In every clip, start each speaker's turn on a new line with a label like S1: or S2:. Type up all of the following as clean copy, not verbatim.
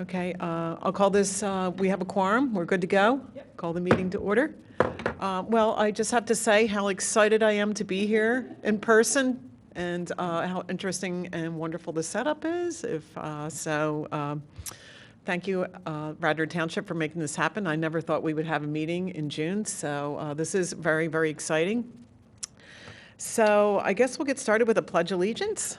S1: Okay, I'll call this, we have a quorum, we're good to go?
S2: Yep.
S1: Call the meeting to order. Well, I just have to say how excited I am to be here in person and how interesting and wonderful the setup is. Thank you, Radnor Township, for making this happen. I never thought we would have a meeting in June, so this is very, very exciting. So I guess we'll get started with a pledge allegiance.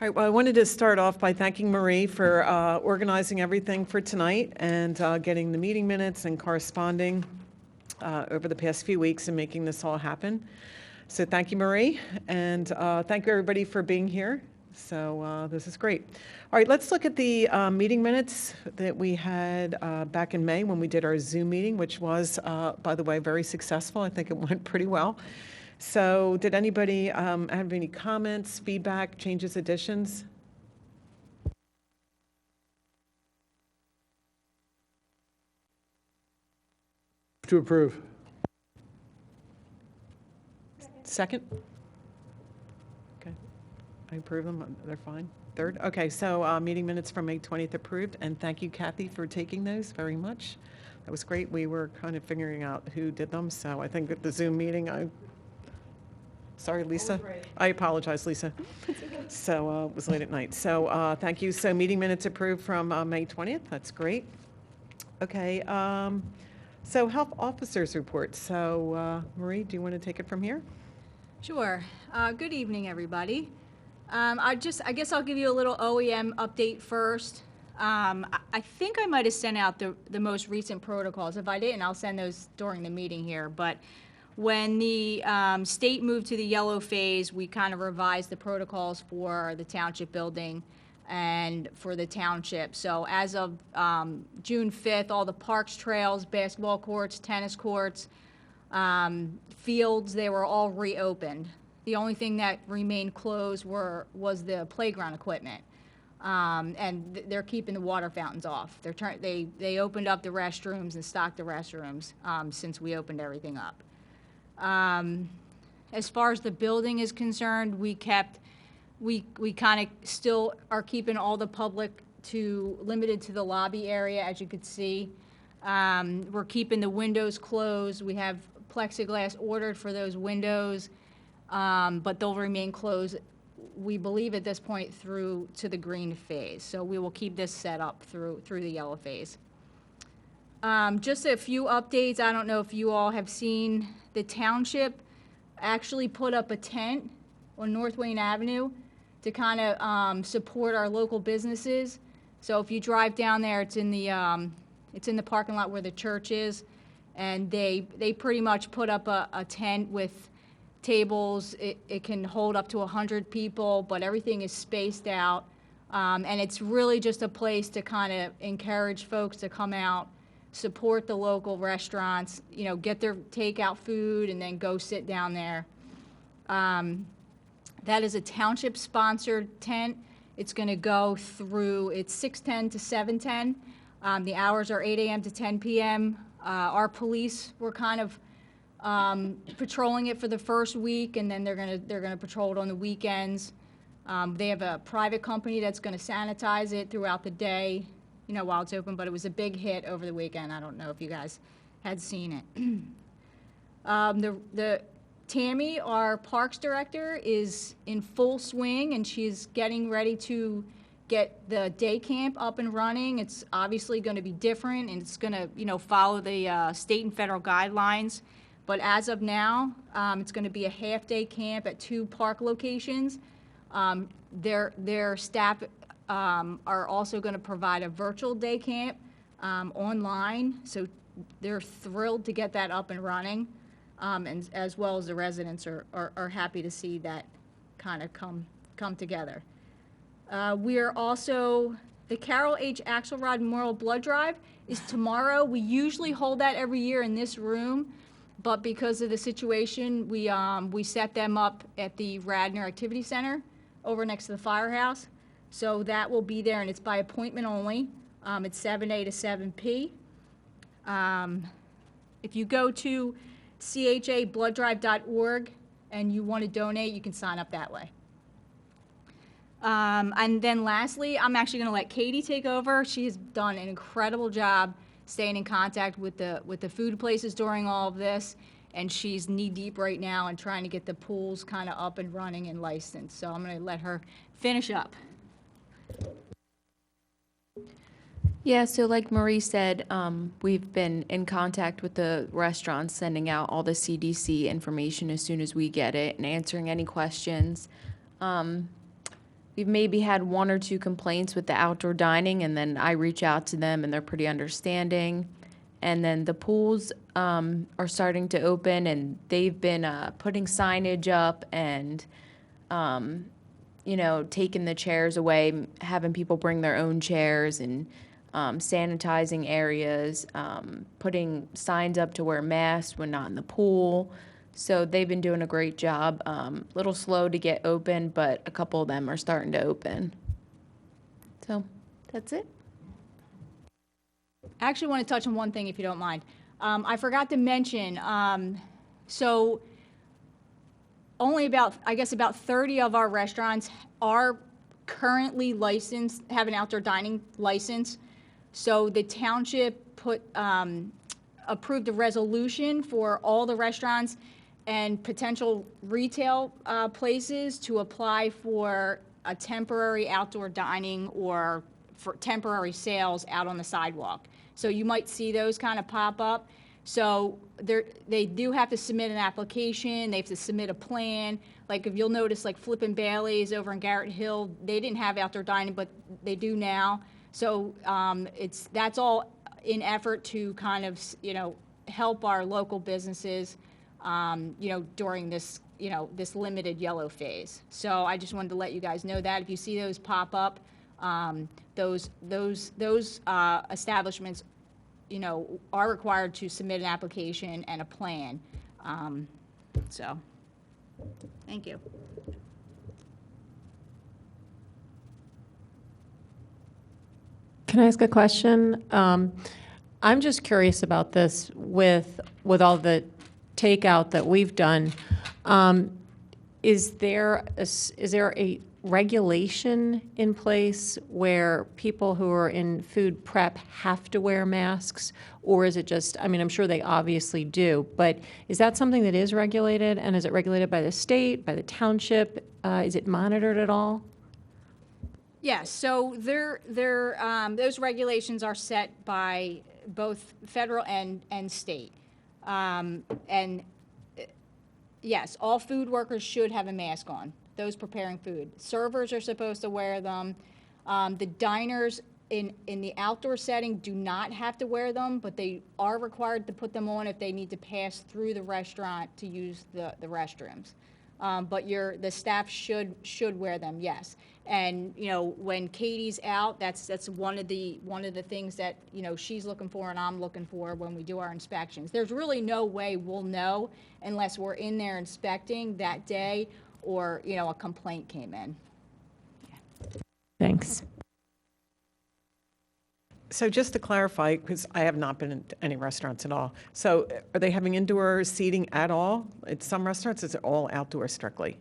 S1: All right, well, I wanted to start off by thanking Marie for organizing everything for tonight and getting the meeting minutes and corresponding over the past few weeks and making this all happen. So thank you, Marie, and thank you, everybody, for being here. So this is great. All right, let's look at the meeting minutes that we had back in May when we did our Zoom meeting, which was, by the way, very successful. I think it went pretty well. So did anybody have any comments, feedback, changes, additions?
S3: To approve.
S1: Second? Okay, I approve them, they're fine. Third? Okay, so meeting minutes from May 20th approved, and thank you, Kathy, for taking those very much. That was great. We were kind of figuring out who did them, so I think at the Zoom meeting, sorry, Lisa. I apologize, Lisa. So it was late at night. So thank you. So meeting minutes approved from May 20th. That's great. Okay. So health officers report. So Marie, do you want to take it from here?
S2: Sure. Good evening, everybody. I guess I'll give you a little OEM update first. I think I might have sent out the most recent protocols. If I didn't, I'll send those during the meeting here. But when the state moved to the yellow phase, we kind of revised the protocols for the township building and for the township. So as of June 5th, all the parks, trails, basketball courts, tennis courts, fields, they were all reopened. The only thing that remained closed was the playground equipment. And they're keeping the water fountains off. They opened up the restrooms and stocked the restrooms since we opened everything up. As far as the building is concerned, we kind of still are keeping all the public limited to the lobby area, as you could see. We're keeping the windows closed. We have plexiglass ordered for those windows, but they'll remain closed, we believe at this point, through to the green phase. So we will keep this set up through the yellow phase. Just a few updates. I don't know if you all have seen, the township actually put up a tent on North Wayne Avenue to kind of support our local businesses. So if you drive down there, it's in the parking lot where the church is, and they pretty much put up a tent with tables. It can hold up to 100 people, but everything is spaced out, and it's really just a place to kind of encourage folks to come out, support the local restaurants, get their takeout food and then go sit down there. That is a township-sponsored tent. It's going to go through, it's 6:10 to 7:10. The hours are 8 a.m. to 10 p.m. Our police were kind of patrolling it for the first week, and then they're gonna patrol it on the weekends. They have a private company that's going to sanitize it throughout the day, while it's open, but it was a big hit over the weekend. I don't know if you guys had seen it. Tammy, our parks director, is in full swing, and she's getting ready to get the day camp up and running. It's obviously going to be different, and it's going to, follow the state and federal guidelines. But as of now, it's going to be a half-day camp at 2 park locations. Their staff are also going to provide a virtual day camp online, so they're thrilled to get that up and running, and as well as the residents are happy to see that kind of come together. We are also, the Carol H. Axelrod Memorial Blood Drive is tomorrow. We usually hold that every year in this room, but because of the situation, we set them up at the Radnor Activity Center over next to the firehouse. So that will be there, and it's by appointment only. It's 7A to 7P. If you go to chabloodDrive.org and you want to donate, you can sign up that way. And then lastly, I'm actually going to let Katie take over. She has done an incredible job staying in contact with the food places during all of this, and she's knee-deep right now in trying to get the pools kind of up and running and licensed. So I'm going to let her finish up.
S4: Yeah, so like Marie said, we've been in contact with the restaurants, sending out all the CDC information as soon as we get it and answering any questions. We've maybe had 1 or 2 complaints with the outdoor dining, and then I reach out to them and they're pretty understanding. And then the pools are starting to open, and they've been putting signage up and, taking the chairs away, having people bring their own chairs, and sanitizing areas, putting signs up to wear masks when not in the pool. So they've been doing a great job. Little slow to get open, but a couple of them are starting to open. So that's it.
S2: I actually want to touch on one thing, if you don't mind. I forgot to mention, so only about 30 of our restaurants are currently licensed, have an outdoor dining license. So the township approved a resolution for all the restaurants and potential retail places to apply for a temporary outdoor dining or for temporary sales out on the sidewalk. So you might see those kind of pop up. So they do have to submit an application, they have to submit a plan. Like if you'll notice, like Flippin' Bailey's over in Garrett Hill, they didn't have outdoor dining, but they do now. So that's all in effort to kind of, help our local businesses, during this, this limited yellow phase. So I just wanted to let you guys know that. If you see those pop up, those establishments, are required to submit an application and a plan. So, thank you.
S5: Can I ask a question? I'm just curious about this with all the takeout that we've done. Is there a regulation in place where people who are in food prep have to wear masks? Or is it just, I'm sure they obviously do, but is that something that is regulated? And is it regulated by the state, by the township? Is it monitored at all?
S2: Yes, so those regulations are set by both federal and state. And yes, all food workers should have a mask on, those preparing food. Servers are supposed to wear them. The diners in the outdoor setting do not have to wear them, but they are required to put them on if they need to pass through the restaurant to use the restrooms. But the staff should wear them, yes. And when Katie's out, that's one of the things that she's looking for and I'm looking for when we do our inspections. There's really no way we'll know unless we're in there inspecting that day or a complaint came in.
S5: Thanks.
S1: So just to clarify, because I have not been in any restaurants at all, so are they having indoor seating at all? At some restaurants, is it all outdoor strictly?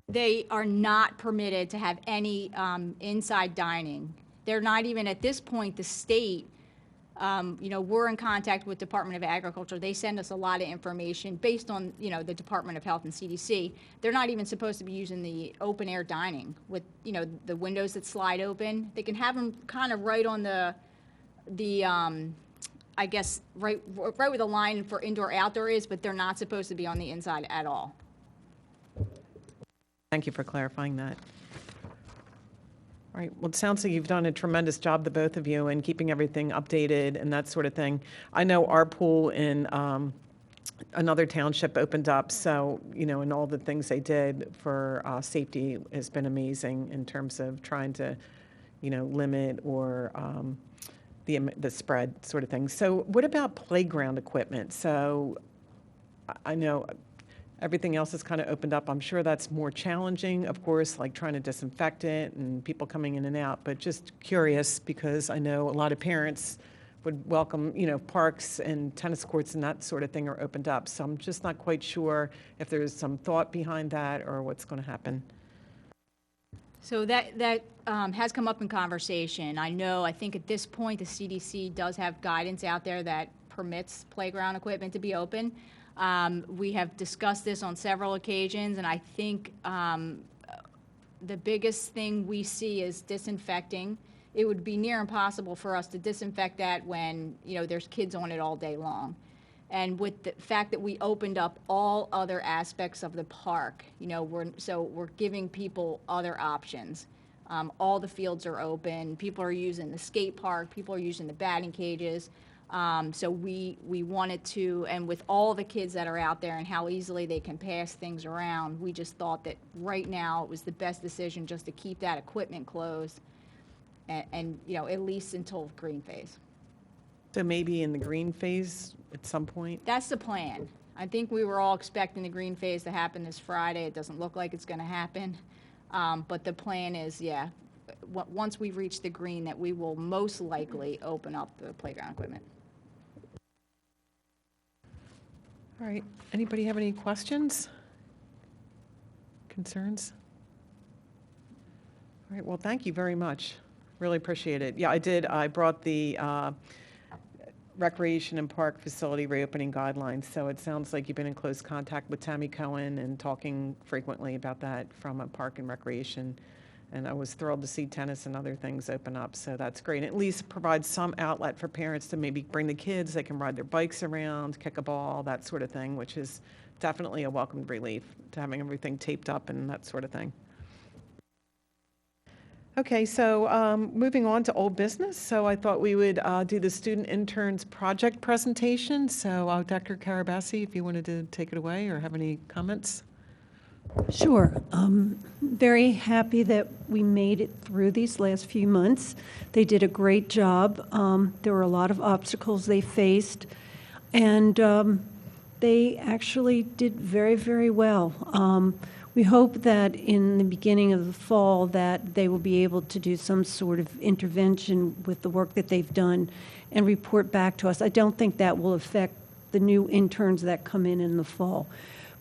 S2: They are not permitted to have any inside dining. They're not even, at this point, the state, we're in contact with Department of Agriculture. They send us a lot of information based on, the Department of Health and CDC. They're not even supposed to be using the open air dining with, the windows that slide open. They can have them kind of right on the I guess, right where the line for indoor outdoor is, but they're not supposed to be on the inside at all.
S1: Thank you for clarifying that. All right, well, it sounds like you've done a tremendous job, the both of you, in keeping everything updated and that sort of thing. I know our pool in another township opened up, so, and all the things they did for safety has been amazing in terms of trying to, limit or the spread sort of thing. So what about playground equipment? So I know everything else is kind of opened up. I'm sure that's more challenging, of course, like trying to disinfect it and people coming in and out, but just curious because I know a lot of parents would welcome, parks and tennis courts and that sort of thing are opened up. So I'm just not quite sure if there's some thought behind that or what's going to happen.
S2: So that has come up in conversation. I think at this point, the CDC does have guidance out there that permits playground equipment to be open. We have discussed this on several occasions, and I think the biggest thing we see is disinfecting. It would be near impossible for us to disinfect that when, there's kids on it all day long. And with the fact that we opened up all other aspects of the park, we're giving people other options. All the fields are open. People are using the skate park. People are using the batting cages. So we wanted to, and with all the kids that are out there and how easily they can pass things around, we just thought that right now it was the best decision just to keep that equipment closed and at least until green phase.
S1: So maybe in the green phase at some point?
S2: That's the plan. I think we were all expecting the green phase to happen this Friday. It doesn't look like it's going to happen. But the plan is, once we reach the green, that we will most likely open up the playground equipment.
S1: All right. Anybody have any questions? Concerns? All right. Well, thank you very much. Really appreciate it. Yeah, I did. I brought the recreation and park facility reopening guidelines. So it sounds like you've been in close contact with Tammy Cohen and talking frequently about that from a park and recreation. And I was thrilled to see tennis and other things open up. So that's great. At least provides some outlet for parents to maybe bring the kids. They can ride their bikes around, kick a ball, that sort of thing, which is definitely a welcome relief to having everything taped up and that sort of thing. Okay, so moving on to old business. So I thought we would do the student interns project presentation. So Dr. Carabassi, if you wanted to take it away or have any comments.
S6: Sure. Very happy that we made it through these last few months. They did a great job. There were a lot of obstacles they faced, and they actually did very, very well. We hope that in the beginning of the fall that they will be able to do some sort of intervention with the work that they've done and report back to us. I don't think that will affect the new interns that come in the fall.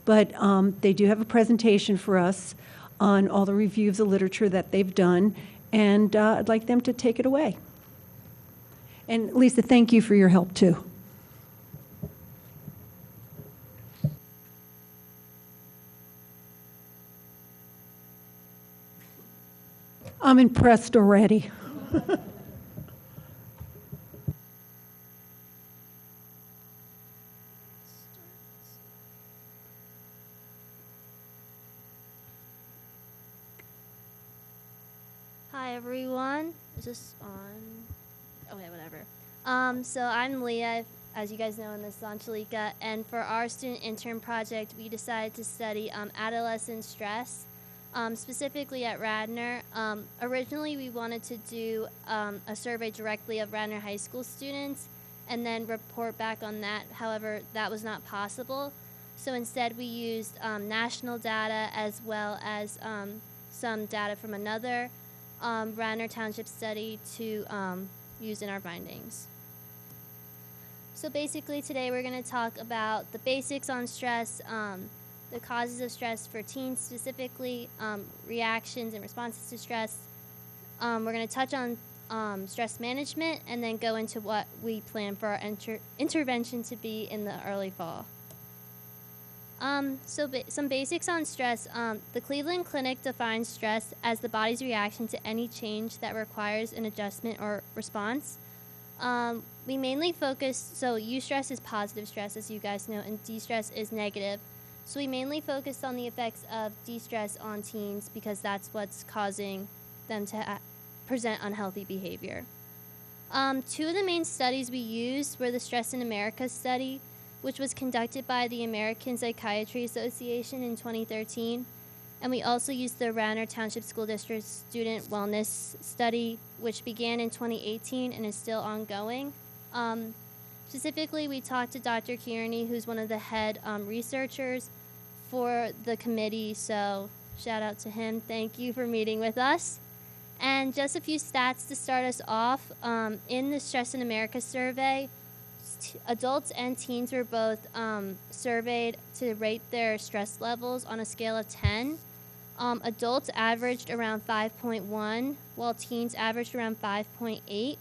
S6: But they do have a presentation for us on all the review of the literature that they've done, and I'd like them to take it away. And Lisa, thank you for your help too. I'm impressed already.
S7: Hi everyone. Is this on? Okay, whatever. So I'm Leah, as you guys know, and this is Angelica. And for our student intern project, we decided to study adolescent stress, specifically at Radnor. Originally, we wanted to do a survey directly of Radnor High School students and then report back on that. However, that was not possible. So instead, we used national data as well as some data from another Radnor Township study to use in our findings. So basically today we're going to talk about the basics on stress, the causes of stress for teens specifically, reactions and responses to stress. We're going to touch on stress management and then go into what we plan for our intervention to be in the early fall. Some basics on stress. The Cleveland Clinic defines stress as the body's reaction to any change that requires an adjustment or response. We mainly focus, so eustress is positive stress, as you guys know, and de-stress is negative. So we mainly focused on the effects of de-stress on teens because that's what's causing them to present unhealthy behavior. Two of the main studies we used were the Stress in America study, which was conducted by the American Psychiatry Association in 2013. And we also used the Radnor Township School District Student Wellness Study, which began in 2018 and is still ongoing. Specifically, we talked to Dr. Kearney, who's one of the head researchers for the committee, so shout out to him. Thank you for meeting with us. And just a few stats to start us off. In the Stress in America survey, adults and teens were both surveyed to rate their stress levels on a scale of 10. Adults averaged around 5.1, while teens averaged around 5.8.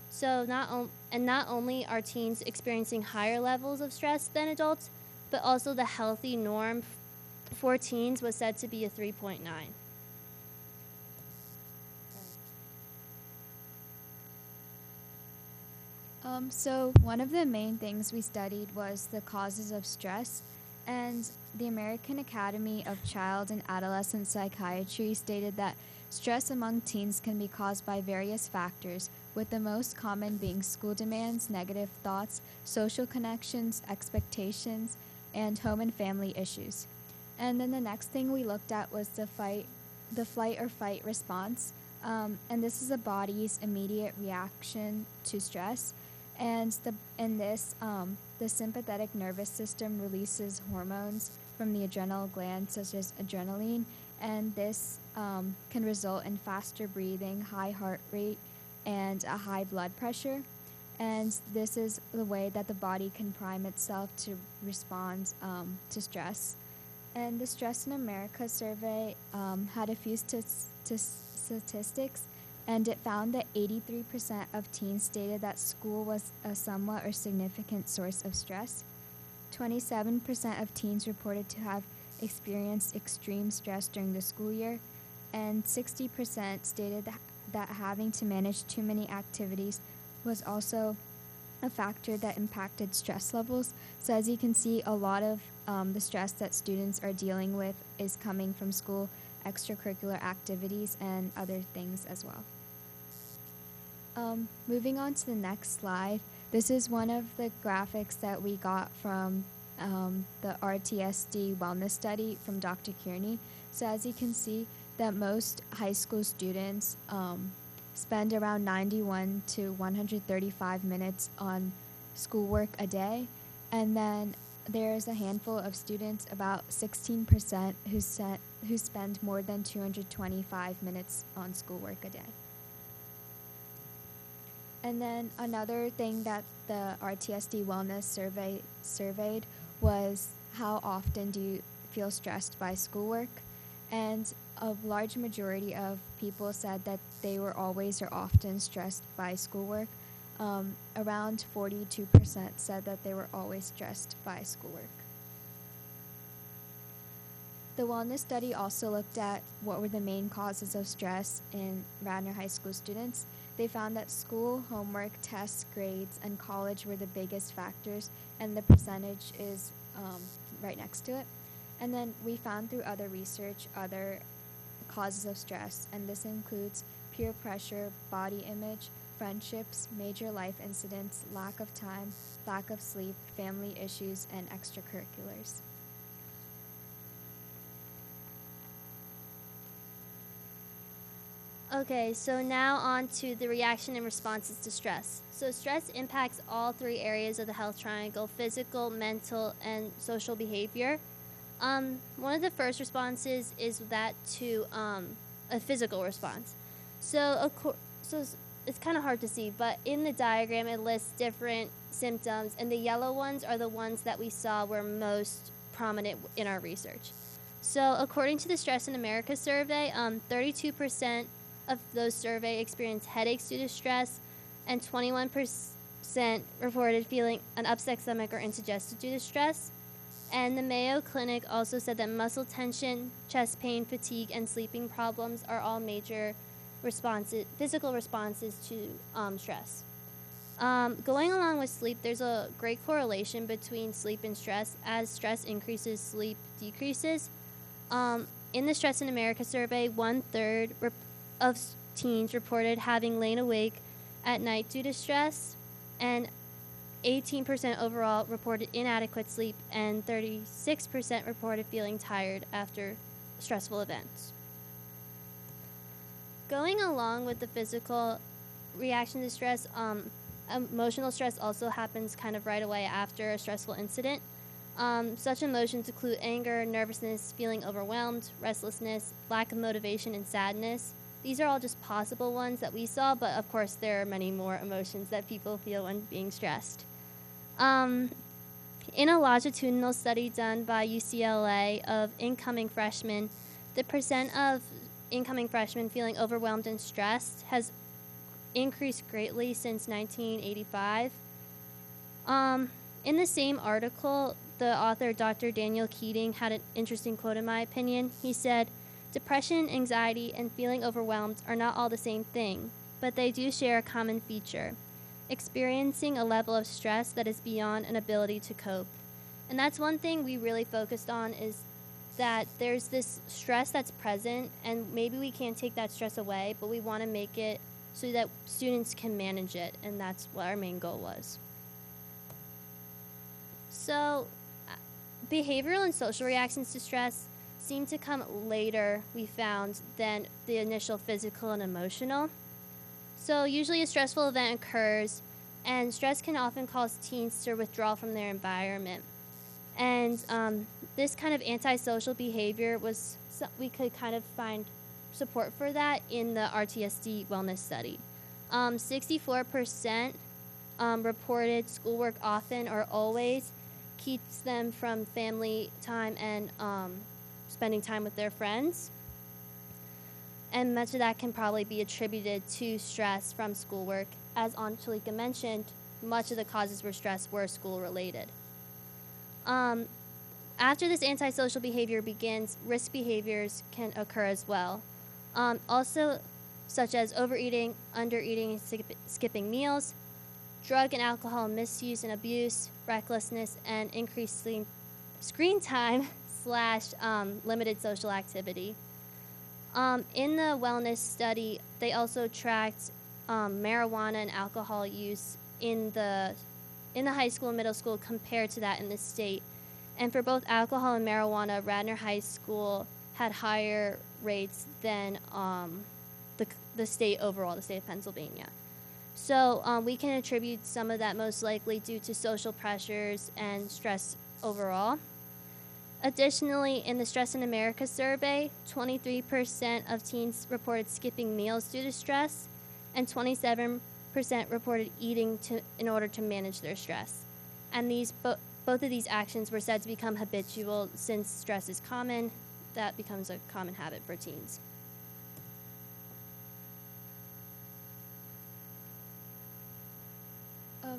S7: So not only are teens experiencing higher levels of stress than adults, but also the healthy norm for teens was said to be a 3.9.
S8: So one of the main things we studied was the causes of stress, and the American Academy of Child and Adolescent Psychiatry stated that stress among teens can be caused by various factors, with the most common being school demands, negative thoughts, social connections, expectations, and home and family issues. And then the next thing we looked at was the flight or fight response, and this is the body's immediate reaction to stress. And the sympathetic nervous system releases hormones from the adrenal gland, such as adrenaline, and this can result in faster breathing, high heart rate, and a high blood pressure. And this is the way that the body can prime itself to respond to stress. And the Stress in America survey had a few statistics, and it found that 83% of teens stated that school was a somewhat or significant source of stress. 27% of teens reported to have experienced extreme stress during the school year, and 60% stated that having to manage too many activities was also a factor that impacted stress levels. So as you can see, a lot of the stress that students are dealing with is coming from school, extracurricular activities, and other things as well. Moving on to the next slide, this is one of the graphics that we got from the RTSD wellness study from Dr. Kearney. So as you can see, that most high school students spend around 91 to 135 minutes on schoolwork a day, and then there's a handful of students, about 16%, who spend more than 225 minutes on schoolwork a day. And then another thing that the RTSD Wellness Survey surveyed was how often do you feel stressed by schoolwork? And a large majority of people said that they were always or often stressed by schoolwork. Around 42% said that they were always stressed by schoolwork. The wellness study also looked at what were the main causes of stress in Radnor High School students. They found that school, homework, tests, grades, and college were the biggest factors, and the percentage is right next to it. And then we found through other research other causes of stress, and this includes peer pressure, body image, friendships, major life incidents, lack of time, lack of sleep, family issues, and extracurriculars.
S7: Okay, so now on to the reaction and responses to stress. So stress impacts all three areas of the health triangle: physical, mental, and social behavior. One of the first responses is that to a physical response. So it's kind of hard to see, but in the diagram it lists different symptoms, and the yellow ones are the ones that we saw were most prominent in our research. So according to the Stress in America survey, 32% of those surveyed experienced headaches due to stress, and 21% reported feeling an upset stomach or indigestion due to stress. And the Mayo Clinic also said that muscle tension, chest pain, fatigue, and sleeping problems are all major physical responses to stress. Going along with sleep, there's a great correlation between sleep and stress. As stress increases, sleep decreases. In the Stress in America survey, 1/3 of teens reported having lain awake at night due to stress, and 18% overall reported inadequate sleep, and 36% reported feeling tired after stressful events. Going along with the physical reaction to stress, emotional stress also happens kind of right away after a stressful incident. Such emotions include anger, nervousness, feeling overwhelmed, restlessness, lack of motivation, and sadness. These are all just possible ones that we saw, but of course there are many more emotions that people feel when being stressed. In a longitudinal study done by UCLA of incoming freshmen, the percent of incoming freshmen feeling overwhelmed and stressed has increased greatly since 1985. In the same article, the author, Dr. Daniel Keating, had an interesting quote in my opinion. He said, "Depression, anxiety, and feeling overwhelmed are not all the same thing, but they do share a common feature, experiencing a level of stress that is beyond an ability to cope." And that's one thing we really focused on, is that there's this stress that's present, and maybe we can't take that stress away, but we want to make it so that students can manage it, and that's what our main goal was. So, behavioral and social reactions to stress seem to come later, we found, than the initial physical and emotional. So usually a stressful event occurs, and stress can often cause teens to withdraw from their environment. And this kind of antisocial behavior was, we could kind of find support for that in the RTSD wellness study. 64% reported schoolwork often or always keeps them from family time and spending time with their friends. And much of that can probably be attributed to stress from schoolwork. As Angelika mentioned, much of the causes for stress were school related. After this antisocial behavior begins, risk behaviors can occur as well. Also, such as overeating, undereating, and skipping meals, drug and alcohol misuse and abuse, recklessness, and increased screen time / limited social activity. In the wellness study, they also tracked marijuana and alcohol use in the high school and middle school compared to that in the state. And for both alcohol and marijuana, Radnor High School had higher rates than the state overall, the state of Pennsylvania. So we can attribute some of that most likely due to social pressures and stress overall. Additionally, in the Stress in America survey, 23% of teens reported skipping meals due to stress, and 27% reported eating in order to manage their stress. And both of these actions were said to become habitual. Since stress is common, that becomes a common habit for teens.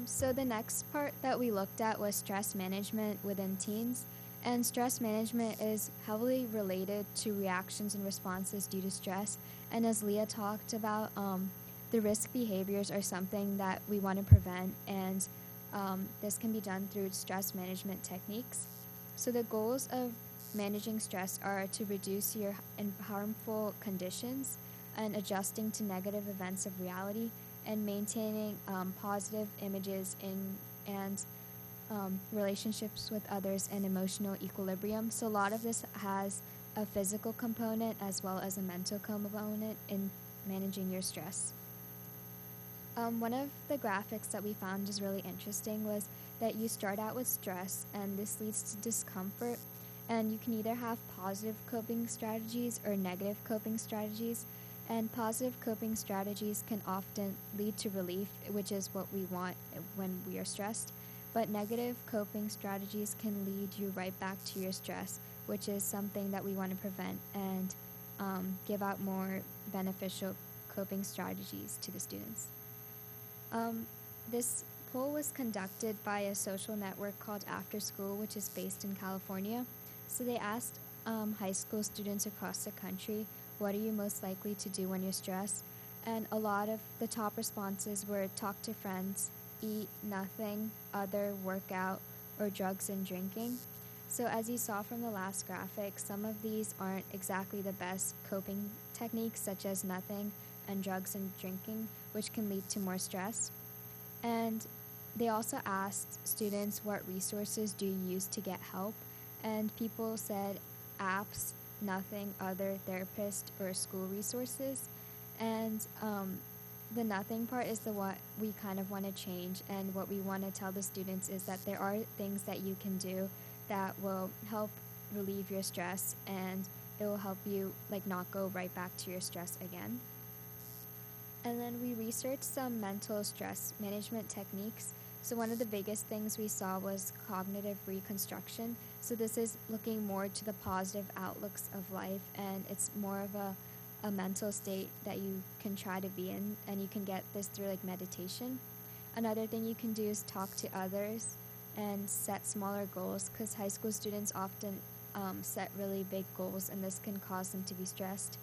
S8: So the next part that we looked at was stress management within teens. And stress management is heavily related to reactions and responses due to stress. And as Leah talked about, the risk behaviors are something that we want to prevent, and this can be done through stress management techniques. So the goals of managing stress are to reduce your harmful conditions and adjusting to negative events of reality, and maintaining positive images and relationships with others and emotional equilibrium. So a lot of this has a physical component as well as a mental component in managing your stress. One of the graphics that we found is really interesting was that you start out with stress, and this leads to discomfort, and you can either have positive coping strategies or negative coping strategies. And positive coping strategies can often lead to relief, which is what we want when we are stressed. But negative coping strategies can lead you right back to your stress, which is something that we want to prevent, and give out more beneficial coping strategies to the students. This poll was conducted by a social network called After School, which is based in California. So they asked high school students across the country, what are you most likely to do when you're stressed? And a lot of the top responses were talk to friends, eat, nothing, other, workout, or drugs and drinking. So as you saw from the last graphic, some of these aren't exactly the best coping techniques, such as nothing and drugs and drinking, which can lead to more stress. And they also asked students, what resources do you use to get help? And people said apps, nothing, other, therapist, or school resources. And the nothing part is the what we kind of want to change, and what we want to tell the students is that there are things that you can do that will help relieve your stress, and it will help you like not go right back to your stress again. And then we researched some mental stress management techniques. So one of the biggest things we saw was cognitive reconstruction. So this is looking more to the positive outlooks of life, and it's more of a mental state that you can try to be in, and you can get this through like meditation. Another thing you can do is talk to others and set smaller goals, because high school students often set really big goals, and this can cause them to be stressed.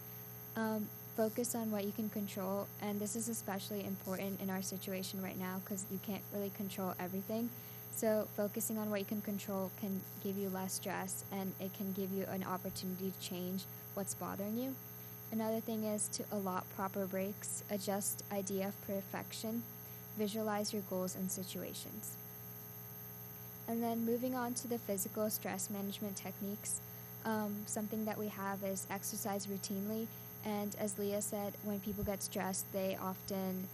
S8: Focus on what you can control, and this is especially important in our situation right now because you can't really control everything. So focusing on what you can control can give you less stress, and it can give you an opportunity to change what's bothering you. Another thing is to allot proper breaks, adjust idea of perfection, visualize your goals and situations. And then moving on to the physical stress management techniques, something that we have is exercise routinely. And as Leah said, when people get stressed, they often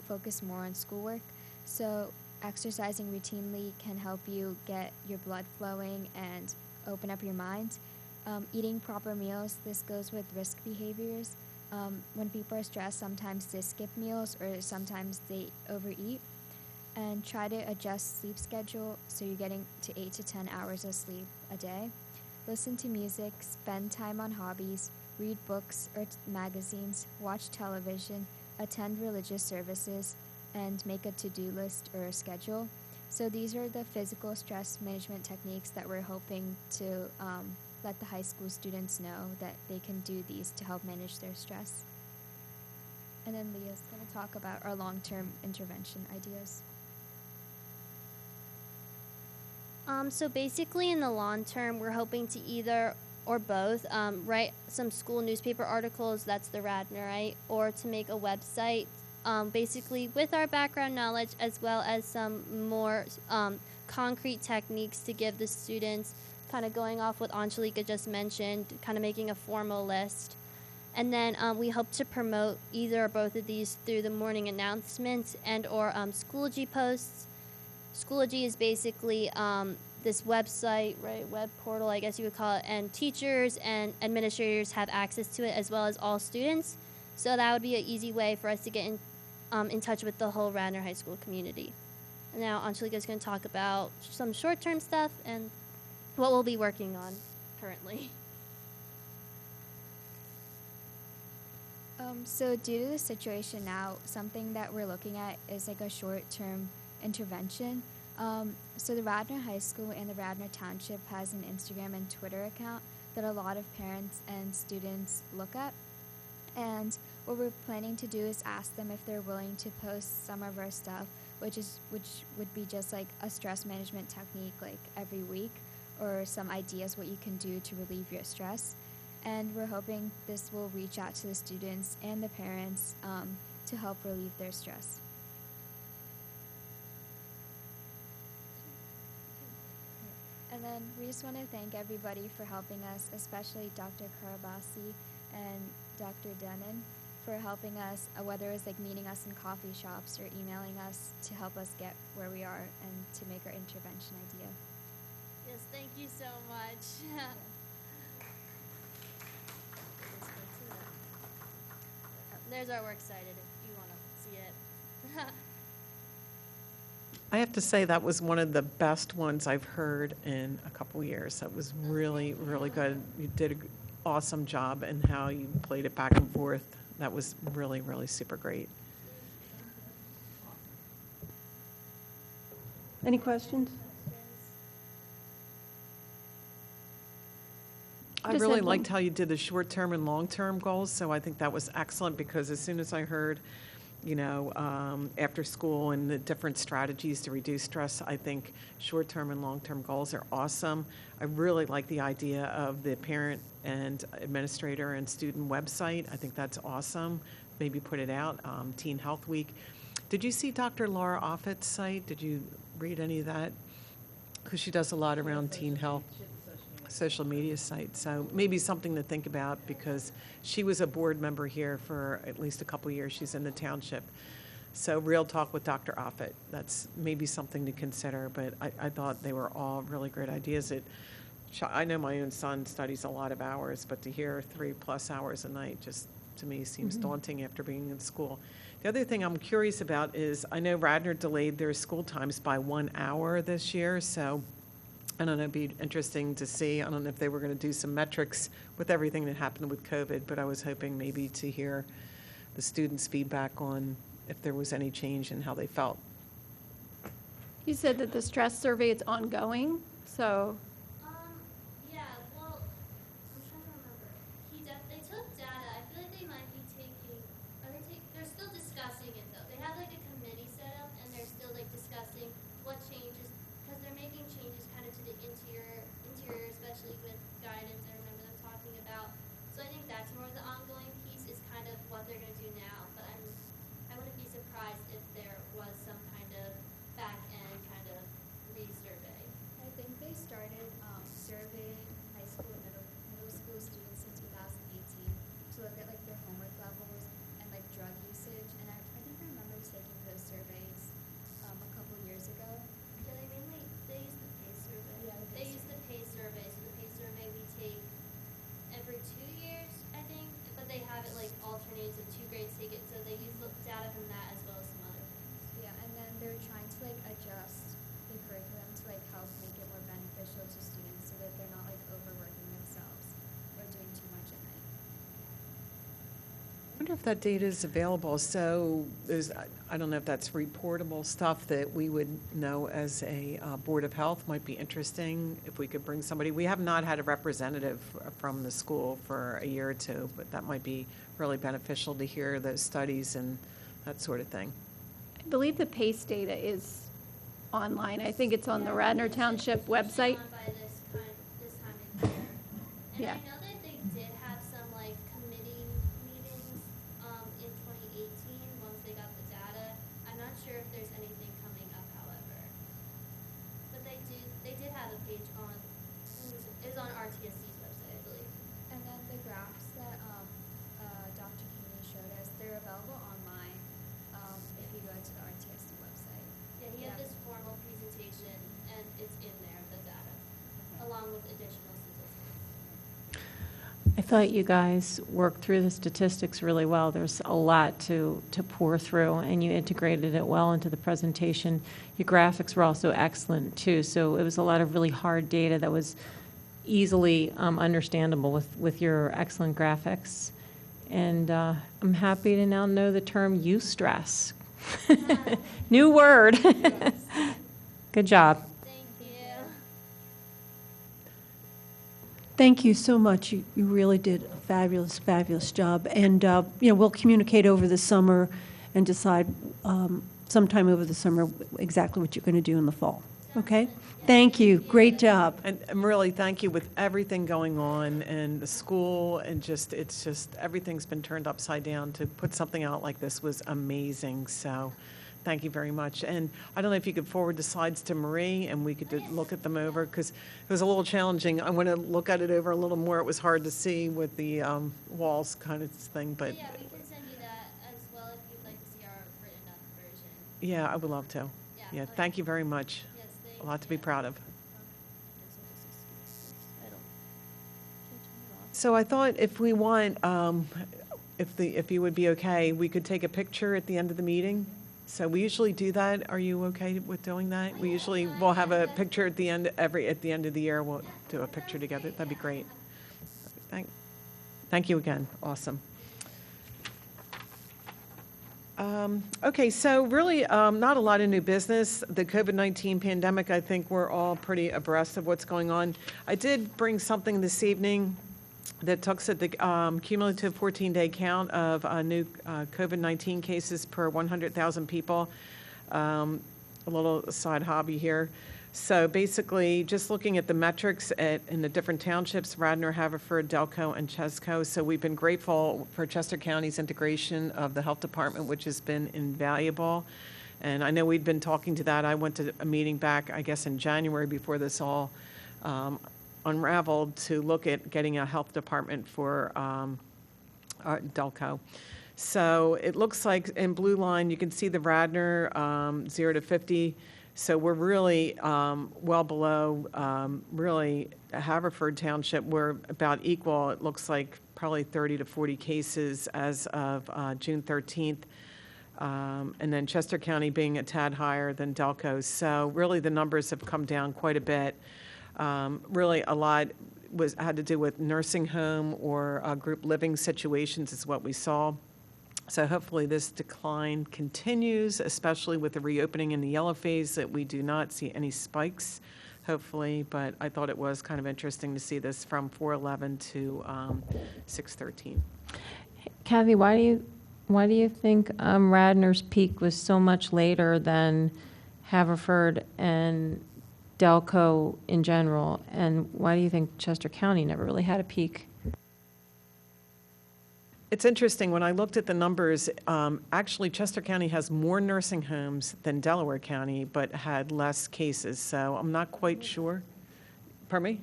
S8: focus more on schoolwork. So exercising routinely can help you get your blood flowing and open up your mind. Eating proper meals, this goes with risk behaviors. When people are stressed, sometimes they skip meals or sometimes they overeat. And try to adjust sleep schedule so you're getting to 8 to 10 hours of sleep a day. Listen to music, spend time on hobbies, read books or magazines, watch television, attend religious services, and make a to-do list or a schedule. So these are the physical stress management techniques that we're hoping to let the high school students know that they can do these to help manage their stress. And then Leah's going to talk about our long-term intervention ideas.
S7: So basically in the long term, we're hoping to either or both write some school newspaper articles, that's the Radnor, right? Or to make a website, basically with our background knowledge as well as some more concrete techniques to give the students, kind of going off what Angelika just mentioned, kind of making a formal list. And then we hope to promote either or both of these through the morning announcements and or Schoology posts. Schoology is basically this website, right, web portal, I guess you would call it, and teachers and administrators have access to it as well as all students. So that would be an easy way for us to get in touch with the whole Radnor High School community. And now Angelika is going to talk about some short-term stuff and what we'll be working on currently.
S8: So due to the situation now, something that we're looking at is like a short-term intervention. So the Radnor High School and the Radnor Township has an Instagram and Twitter account that a lot of parents and students look at. And what we're planning to do is ask them if they're willing to post some of our stuff, which would be just like a stress management technique like every week, or some ideas what you can do to relieve your stress. And we're hoping this will reach out to the students and the parents to help relieve their stress. And then we just want to thank everybody for helping us, especially Dr. Karabasi and Dr. Denon for helping us, whether it was like meeting us in coffee shops or emailing us to help us get where we are and to make our intervention idea.
S7: Yes, thank you so much. There's our works cited if you want to see it.
S1: I have to say that was one of the best ones I've heard in a couple years. That was really, really good. You did an awesome job in how you played it back and forth. That was really, really super great.
S6: Any questions?
S1: I
S6: Just
S1: really
S6: had one.
S1: liked how you did the short-term and long-term goals, so I think that was excellent because as soon as I heard, you know, after school and the different strategies to reduce stress, I think short-term and long-term goals are awesome. I really like the idea of the parent and administrator and student website. I think that's awesome. Maybe put it out, Teen Health Week. Did you see Dr. Laura Offit's site? Did you read any of that? Because she does a lot around teen health. Social media site, so maybe something to think about because she was a board member here for at least a couple years. She's in the township, So Real Talk with Dr. Offit, that's maybe something to consider, but I thought they were all really great ideas. I know my own son studies a lot of hours, but to hear 3+ hours a night just, to me, seems daunting after being in school. The other thing I'm curious about is, I know Radnor delayed their school times by 1 hour this year, so I don't know, it'd be interesting to see. I don't know if they were going to do some metrics with everything that happened with COVID, but I was hoping maybe to hear the students' feedback on if there was any change in how they felt.
S9: You said that the stress survey is ongoing, so
S7: Yeah, well, I'm trying to remember. They took data. I feel like they might be they're still discussing it though. They have like a committee set up and they're still like discussing what changes, because they're making changes kind of to the interior, especially with guidance. I remember them talking about. So I think that's more of the ongoing piece is kind of what they're going to do now. But I wouldn't be surprised if there was some kind of back end kind of resurvey.
S8: I think they started surveying high school and middle school students in 2018 to look at like their homework levels and like drug usage. And I think I remember taking those surveys a couple years ago.
S7: Yeah, they use the PACE survey.
S8: Yeah, the
S7: They
S8: PACE
S7: use the PACE survey. So the PACE survey we take every 2 years, I think, but they have it like alternates of 2 grades take it, so they use the data from that as well as some other things.
S8: Yeah, and then they're trying to like adjust the curriculum to like help make it more beneficial to students so that they're not like overworking themselves or doing too much at night.
S1: I wonder if that data is available. So I don't know if that's reportable stuff that we would know as a Board of Health. Might be interesting if we could bring somebody. We have not had a representative from the school for a year or two, but that might be really beneficial to hear those studies and that sort of thing.
S9: I believe the PACE data is online. I think it's on the Radnor Township website.
S7: On by this time of year. And
S9: Yeah.
S7: I know that they did have some like committee meetings in 2018 once they got the data. I'm not sure if there's anything coming up, however. But they did have a page on it was on RTSC's website, I believe.
S8: And then the graphs that Dr. Keeney showed us, they're available online if you go to the RTSD website.
S7: Yeah, he had this formal presentation and it's in there, the data, along with additional statistics.
S5: I thought you guys worked through the statistics really well. There's a lot to pour through, and you integrated it well into the presentation. Your graphics were also excellent, too, so it was a lot of really hard data that was easily understandable with your excellent graphics. And I'm happy to now know the term eustress. New word. Good job.
S7: Thank you.
S6: Thank you so much. You really did a fabulous, fabulous job. And, we'll communicate over the summer and decide sometime over the summer exactly what you're going to do in the fall. Okay? Thank you. Great job.
S1: And really, thank you with everything going on and the school and it's just, everything's been turned upside down. To put something out like this was amazing. So thank you very much. And I don't know if you could forward the slides to Marie and we could look at them over, because it was a little challenging. I want to look at it over a little more. It was hard to see with the walls kind of thing, but
S7: Yeah, we can send you that as well if you'd like to see our written up version.
S1: yeah, I would love to. Yeah,
S7: okay.
S1: thank you very much.
S7: Yes, thank
S1: A lot to be
S7: you.
S1: proud of.
S7: I don't.
S1: So I thought if we want, if you would be okay, we could take a picture at the end of the meeting. So we usually do that. Are you okay with doing that? We usually will have a picture at the end of the year. We'll do a picture together. That'd be great. Thank you again. Awesome. Okay, so really not a lot of new business. The COVID-19 pandemic, I think we're all pretty abreast of what's going on. I did bring something this evening that looks at the cumulative 14-day count of new COVID-19 cases per 100,000 people. A little side hobby here. So basically, just looking at the metrics in the different townships, Radnor, Haverford, Delco, and Chesco. So we've been grateful for Chester County's integration of the health department, which has been invaluable. And I know we'd been talking to that. I went to a meeting back, I guess, in January before this all unraveled, to look at getting a health department for Delco. So it looks like in blue line, you can see the Radnor 0 to 50. So we're really well below, really, Haverford Township. We're about equal. It looks like probably 30 to 40 cases as of June 13th. And then Chester County being a tad higher than Delco. So really the numbers have come down quite a bit. Really a lot had to do with nursing home or group living situations is what we saw. So hopefully this decline continues, especially with the reopening in the yellow phase, that we do not see any spikes, hopefully. But I thought it was kind of interesting to see this from 411 to 613.
S5: Kathy, why do you think Radnor's peak was so much later than Haverford and Delco in general? And why do you think Chester County never really had a peak?
S1: It's interesting, when I looked at the numbers, actually Chester County has more nursing homes than Delaware County, but had less cases, so I'm not quite sure. Pardon me?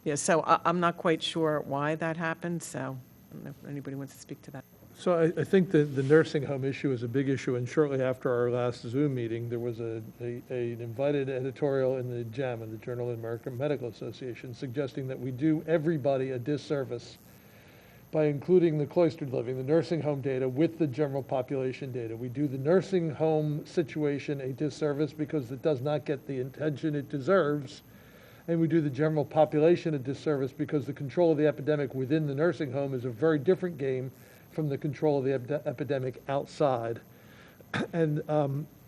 S1: Yeah, so I'm not quite sure why that happened, so I don't know if anybody wants to speak to that.
S3: So I think the nursing home issue is a big issue, and shortly after our last Zoom meeting, there was an invited editorial in the JAMA, the Journal of the American Medical Association, suggesting that we do everybody a disservice by including the cloistered living, the nursing home data, with the general population data. We do the nursing home situation a disservice because it does not get the attention it deserves, and we do the general population a disservice because the control of the epidemic within the nursing home is a very different game from the control of the epidemic outside. And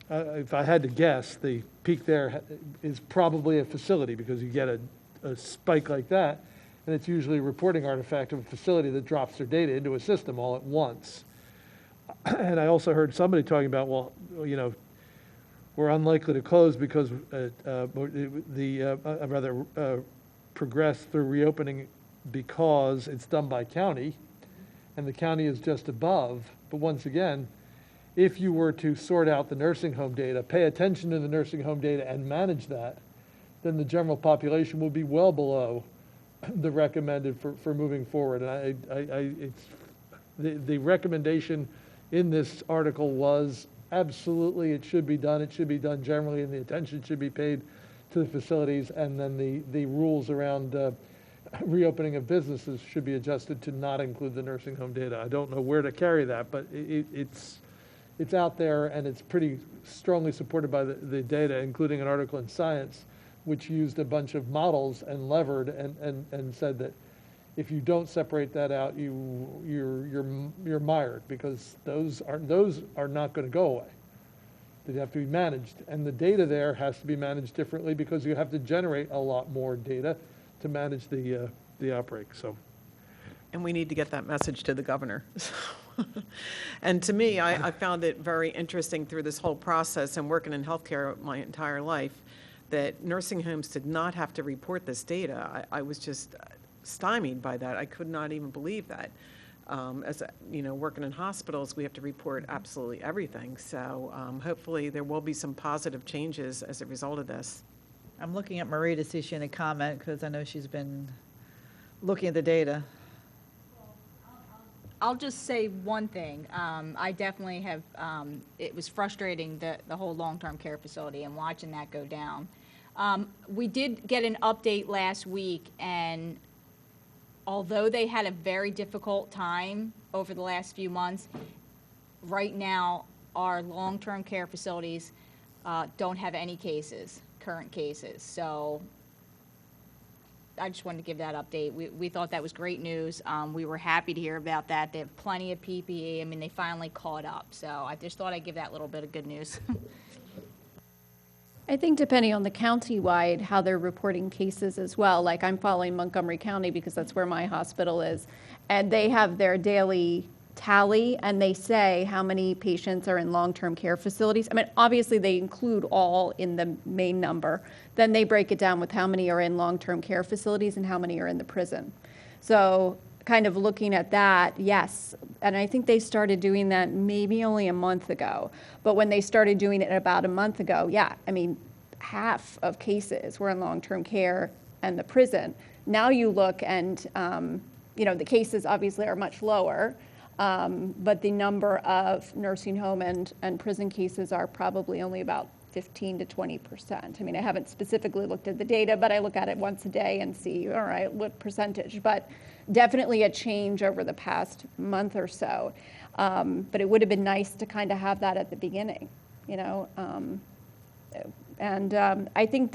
S3: if I had to guess, the peak there is probably a facility, because you get a spike like that, and it's usually a reporting artifact of a facility that drops their data into a system all at once. And I also heard somebody talking about, well, you know, we're unlikely to close because progress through reopening because it's done by county, and the county is just above. But once again, if you were to sort out the nursing home data, pay attention to the nursing home data and manage that, then the general population will be well below the recommended for moving forward. And the recommendation in this article was absolutely it should be done. It should be done generally, and the attention should be paid to the facilities. And then the rules around reopening of businesses should be adjusted to not include the nursing home data. I don't know where to carry that, but it's out there, and it's pretty strongly supported by the data, including an article in Science, which used a bunch of models and levered and said that if you don't separate that out, you're mired, because those are not going to go away. They have to be managed, and the data there has to be managed differently because you have to generate a lot more data to manage the outbreak. So,
S1: And we need to get that message to the governor. And to me, I found it very interesting through this whole process, and working in healthcare my entire life, that nursing homes did not have to report this data. I was just stymied by that. I could not even believe that. As you know, working in hospitals, we have to report absolutely everything. So hopefully there will be some positive changes as a result of this.
S10: I'm looking at Marie to see if she had a comment, because I know she's been looking at the data.
S2: I'll just say one thing. I definitely have, it was frustrating, the whole long-term care facility and watching that go down. We did get an update last week, and although they had a very difficult time over the last few months, right now our long-term care facilities don't have any cases, current cases. So I just wanted to give that update. We thought that was great news. We were happy to hear about that. They have plenty of PPE. I mean, they finally caught up. So I just thought I'd give that little bit of good news.
S9: I think depending on the county-wide, how they're reporting cases as well. Like, I'm following Montgomery County because that's where my hospital is. And they have their daily tally, and they say how many patients are in long-term care facilities. I mean, obviously they include all in the main number. Then they break it down with how many are in long-term care facilities and how many are in the prison. So kind of looking at that, yes. And I think they started doing that maybe only a month ago. But when they started doing it about a month ago, yeah, I mean, half of cases were in long-term care and the prison. Now you look and, you know, the cases obviously are much lower. But the number of nursing home and prison cases are probably only about 15 to 20%. I mean, I haven't specifically looked at the data, but I look at it once a day and see, all right, what percentage. But definitely a change over the past month or so. But it would have been nice to kind of have that at the beginning, you know. I think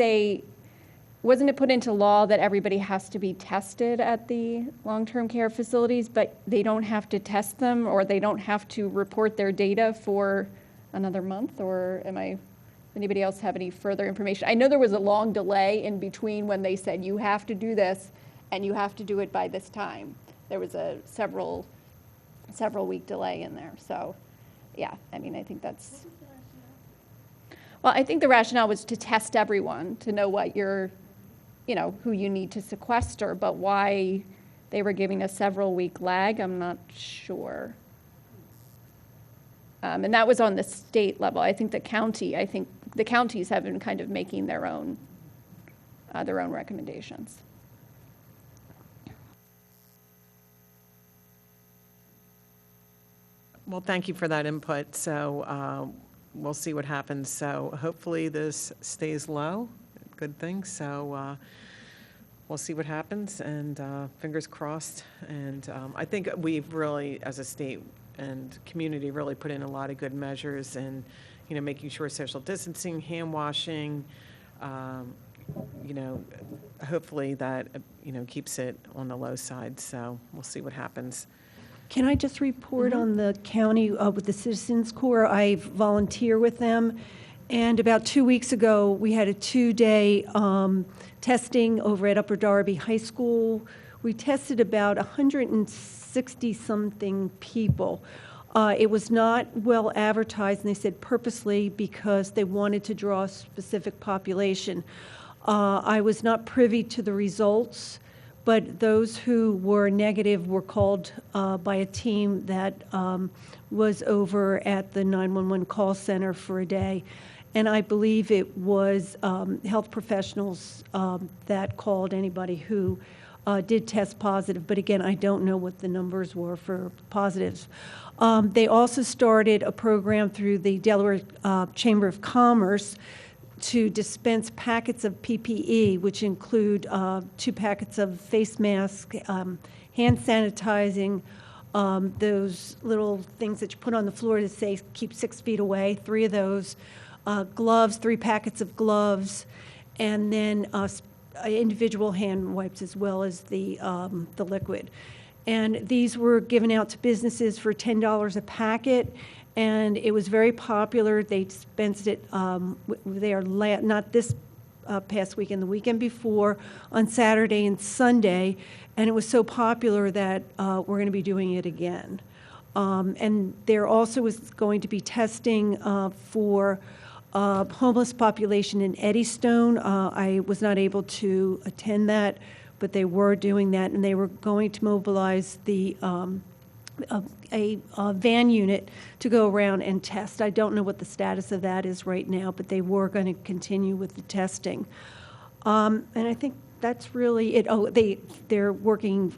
S9: wasn't it put into law that everybody has to be tested at the long-term care facilities, but they don't have to test them, or they don't have to report their data for another month? Or anybody else have any further information? I know there was a long delay in between when they said you have to do this and you have to do it by this time. There was a several week delay in there. So yeah, I mean, I think that's, well, I think the rationale was to test everyone, to know what who you need to sequester, but why they were giving a several week lag, I'm not sure. And that was on the state level. I think the counties have been kind of making their own recommendations.
S1: Well, thank you for that input. So we'll see what happens. So hopefully this stays low. Good thing. So we'll see what happens, and fingers crossed. And I think we've really, as a state and community, really put in a lot of good measures, and making sure social distancing, hand washing, hopefully that keeps it on the low side. So we'll see what happens.
S6: Can I just report on the county with the Citizens Corps? I volunteer with them. And about 2 weeks ago, we had a 2-day testing over at Upper Darby High School. We tested about 160-something people. It was not well advertised, and they said purposely because they wanted to draw a specific population. I was not privy to the results, but those who were negative were called by a team that was over at the 911 call center for a day. And I believe it was health professionals that called anybody who did test positive. But again, I don't know what the numbers were for positives. They also started a program through the Delaware Chamber of Commerce to dispense packets of PPE, which include 2 packets of face masks, hand sanitizing, those little things that you put on the floor to say keep 6 feet away, 3 of those. Gloves, 3 packets of gloves, and then individual hand wipes as well as the liquid. And these were given out to businesses for $10 a packet, and it was very popular. They dispensed it, not this past weekend, the weekend before, on Saturday and Sunday, and it was so popular that we're going to be doing it again. And there also is going to be testing for homeless population in Eddystone. I was not able to attend that, but they were doing that, and they were going to mobilize the a van unit to go around and test. I don't know what the status of that is right now, but they were going to continue with the testing. And I think that's really it. Oh, they're working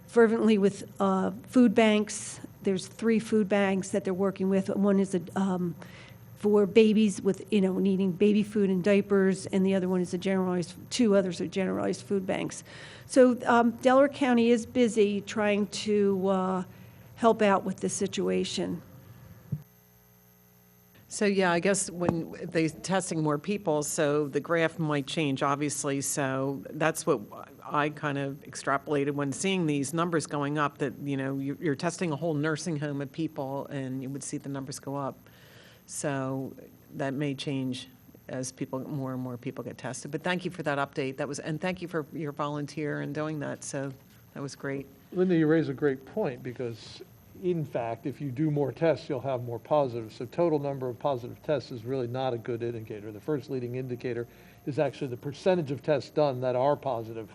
S6: fervently with food banks. There's 3 food banks that they're working with. One is for babies with, needing baby food and diapers, and the other one is 2 others are generalized food banks. So Delaware County is busy trying to help out with the situation.
S1: So yeah, I guess when they're testing more people, so the graph might change, obviously. So that's what I kind of extrapolated when seeing these numbers going up, that, you're testing a whole nursing home of people, and you would see the numbers go up. So that may change as more and more people get tested. But thank you for that update. And thank you for your volunteer and doing that. So that was great.
S3: Linda, you raise a great point, because in fact, if you do more tests, you'll have more positives. So total number of positive tests is really not a good indicator. The first leading indicator is actually the percentage of tests done that are positive.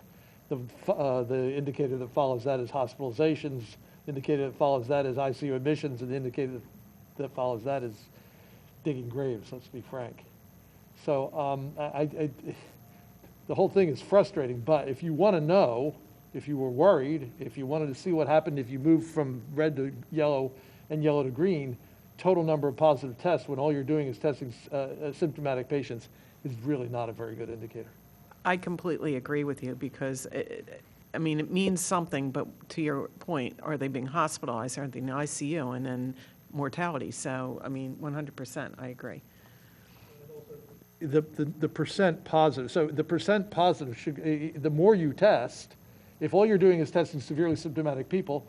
S3: The indicator that follows that is hospitalizations. The indicator that follows that is ICU admissions, and the indicator that follows that is digging graves, let's be frank. So the whole thing is frustrating, but if you want to know, if you were worried, if you wanted to see what happened if you moved from red to yellow and yellow to green, total number of positive tests when all you're doing is testing symptomatic patients is really not a very good indicator.
S1: I completely agree with you because, I mean, it means something, but to your point, are they being hospitalized? Are they in the ICU? And then mortality. So, I mean, 100%, I agree.
S3: The percent positive, so the percent positive should, the more you test, if all you're doing is testing severely symptomatic people,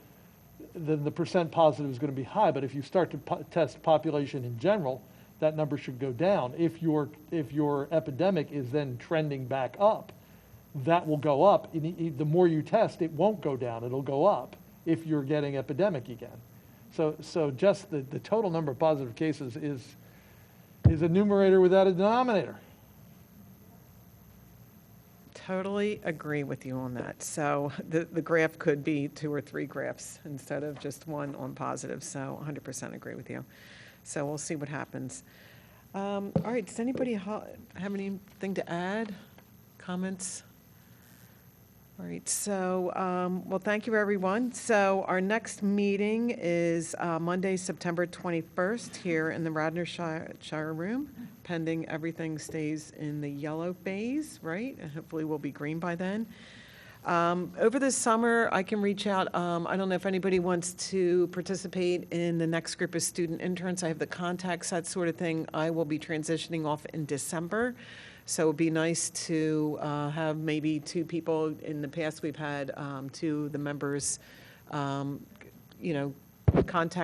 S3: then the percent positive is going to be high. But if you start to test population in general, that number should go down. If your epidemic is then trending back up, that will go up. The more you test, it won't go down. It'll go up if you're getting epidemic again. So just the total number of positive cases is a numerator without a denominator.
S1: Totally agree with you on that. So the graph could be 2 or 3 graphs instead of just one on positive. So 100% agree with you. So we'll see what happens. All right, does anybody have anything to add? Comments? All right, so, well, thank you, everyone. So our next meeting is Monday, September 21st, here in the Radnor Shire Room, pending everything stays in the yellow phase, right? And hopefully we'll be green by then. Over the summer, I can reach out. I don't know if anybody wants to participate in the next group of student interns. I have the contacts, that sort of thing. I will be transitioning off in December. So it'd be nice to have maybe 2 people. In the past, we've had 2 of the members, contact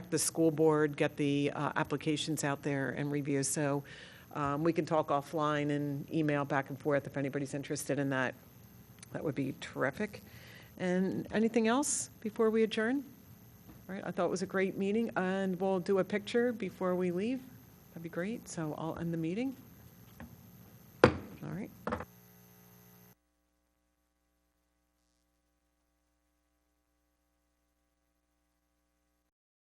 S1: the school board, get the applications out there and review. So we can talk offline and email back and forth if anybody's interested in that. That would be terrific. And anything else before we adjourn? All right, I thought it was a great meeting, and we'll do a picture before we leave. That'd be great. So I'll end the meeting. All right.